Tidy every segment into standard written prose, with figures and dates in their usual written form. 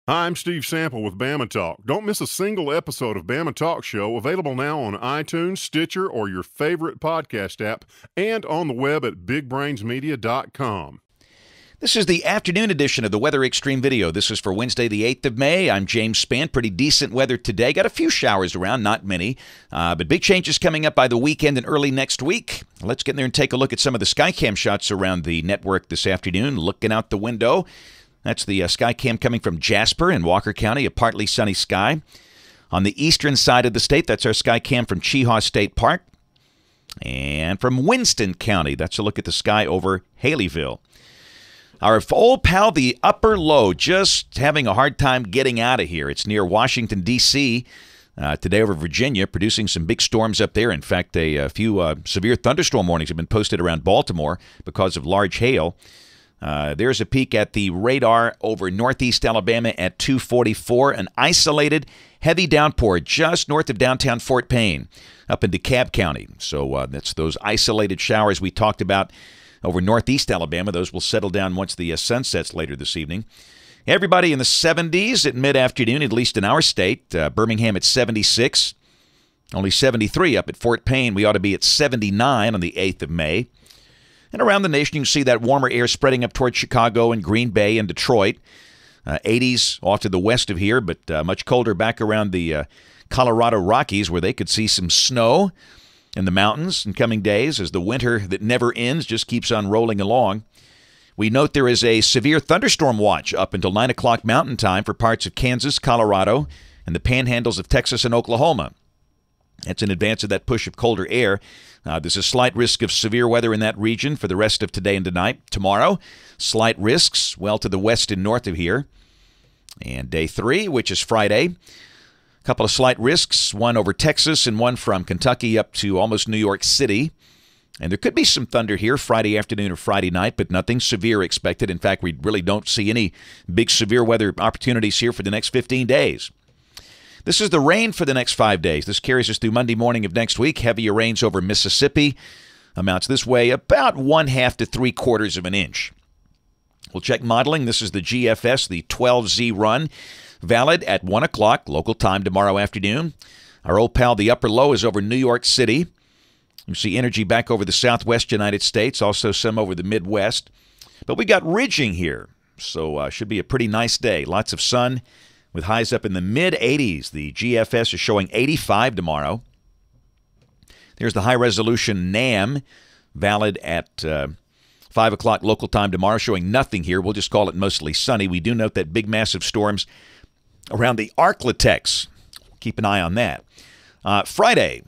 Hi, I'm Steve Sample with Bama Talk. Don't miss a single episode of Bama Talk Show, available now on iTunes, Stitcher, or your favorite podcast app, and on the web at bigbrainsmedia.com. This is the afternoon edition of the Weather Xtreme video. This is for Wednesday, the 8th of May. I'm James Spann. Pretty decent weather today. Got a few showers around, not many. But big changes coming up by the weekend and early next week. Let's get in there and take a look at some of the Skycam shots around the network this afternoon. Looking out the window. That's the Skycam coming from Jasper in Walker County, a partly sunny sky. On the eastern side of the state, that's our Skycam from Chehaw State Park. And from Winston County, that's a look at the sky over Haleyville. Our old pal, the upper low, just having a hard time getting out of here. It's near Washington, D.C., today over Virginia, producing some big storms up there. In fact, a few severe thunderstorm warnings have been posted around Baltimore because of large hail. There's a peek at the radar over northeast Alabama at 2:44. An isolated heavy downpour just north of downtown Fort Payne up in DeKalb County. So that's those isolated showers we talked about over northeast Alabama. Those will settle down once the sun sets later this evening. Everybody in the 70s at mid-afternoon, at least in our state. Birmingham at 76. Only 73 up at Fort Payne. We ought to be at 79 on the 8th of May. And around the nation, you can see that warmer air spreading up towards Chicago and Green Bay and Detroit. 80s off to the west of here, but much colder back around the Colorado Rockies, where they could see some snow in the mountains in coming days as the winter that never ends just keeps on rolling along. We note there is a severe thunderstorm watch up until 9 o'clock Mountain Time for parts of Kansas, Colorado, and the panhandles of Texas and Oklahoma. That's in advance of that push of colder air. There's a slight risk of severe weather in that region for the rest of today and tonight. Tomorrow, slight risks well to the west and north of here. And day 3, which is Friday, a couple of slight risks, one over Texas and one from Kentucky up to almost New York City. And there could be some thunder here Friday afternoon or Friday night, but nothing severe expected. In fact, we really don't see any big severe weather opportunities here for the next 15 days. This is the rain for the next 5 days. This carries us through Monday morning of next week. Heavier rains over Mississippi. Amounts this way about 1/2 to 3/4 of an inch. We'll check modeling. This is the GFS, the 12Z run. Valid at 1 o'clock local time tomorrow afternoon. Our old pal, the upper low, is over New York City. You see energy back over the southwest United States, also some over the Midwest. But we got ridging here, so should be a pretty nice day. Lots of sun with highs up in the mid-80s. The GFS is showing 85 tomorrow. There's the high-resolution NAM, valid at 5 o'clock local time tomorrow, showing nothing here. We'll just call it mostly sunny. We do note that big, massive storms around the Arklatex. Keep an eye on that. Friday,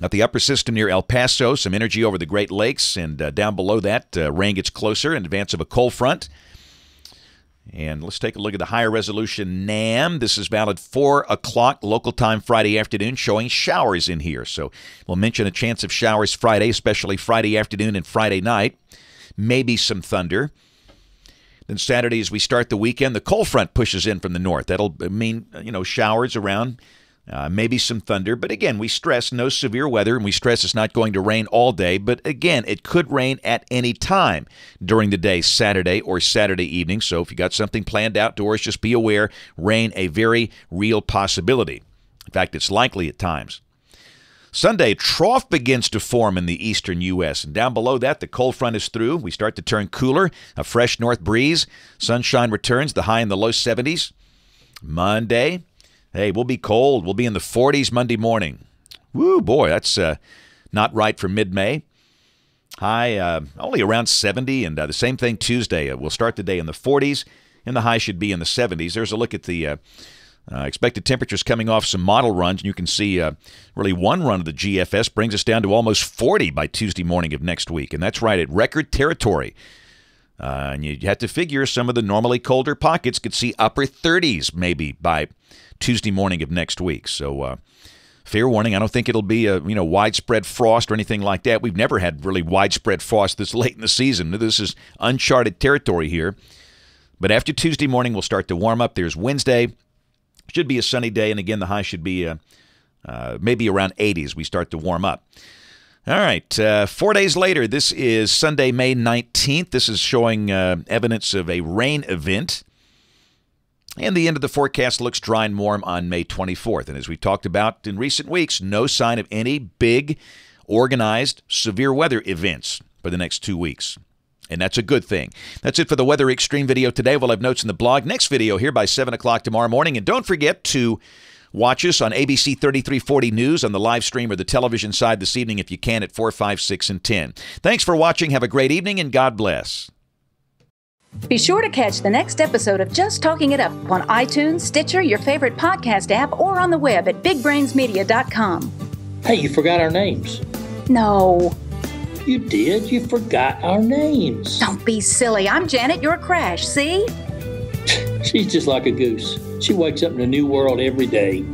at the upper system near El Paso, some energy over the Great Lakes, and down below that, rain gets closer in advance of a cold front. And let's take a look at the higher resolution NAM. This is valid 4 o'clock local time Friday afternoon, showing showers in here. So we'll mention a chance of showers Friday, especially Friday afternoon and Friday night. Maybe some thunder. Then Saturday, as we start the weekend, the cold front pushes in from the north. That'll mean, showers around, maybe some thunder. But again, we stress no severe weather, and we stress it's not going to rain all day. But again, it could rain at any time during the day, Saturday or Saturday evening. So if you got something planned outdoors, just be aware, rain a very real possibility. In fact, it's likely at times. Sunday, trough begins to form in the eastern U.S., and down below that, the cold front is through. We start to turn cooler, a fresh north breeze. Sunshine returns, the high in the low 70s. Monday, hey, we'll be cold. We'll be in the 40s Monday morning. Woo, boy, that's not right for mid-May. High only around 70, and the same thing Tuesday. We'll start the day in the 40s, and the high should be in the 70s. There's a look at the expected temperatures coming off some model runs, and you can see really one run of the GFS brings us down to almost 40 by Tuesday morning of next week, and that's right at record territory. And you have to figure some of the normally colder pockets could see upper 30s maybe by Tuesday morning of next week. So fair warning, I don't think it'll be a widespread frost or anything like that. We've never had really widespread frost this late in the season. This is uncharted territory here. But after Tuesday morning, we'll start to warm up. There's Wednesday. Should be a sunny day, and again, the high should be maybe around 80 as we start to warm up. All right, 4 days later, this is Sunday, May 19th. This is showing evidence of a rain event. And the end of the forecast looks dry and warm on May 24th. And as we talked about in recent weeks, no sign of any big, organized, severe weather events for the next 2 weeks. And that's a good thing. That's it for the Weather Xtreme video today. We'll have notes in the blog. Next video here by 7 o'clock tomorrow morning. And don't forget to watch us on ABC 3340 News on the live stream or the television side this evening if you can at 4, 5, 6, and 10. Thanks for watching. Have a great evening, and God bless. Be sure to catch the next episode of Just Talking It Up on iTunes, Stitcher, your favorite podcast app, or on the web at bigbrainsmedia.com. Hey, you forgot our names. No. You did. You forgot our names. Don't be silly. I'm Janet, you're Crash, see? She's just like a goose. She wakes up in a new world every day.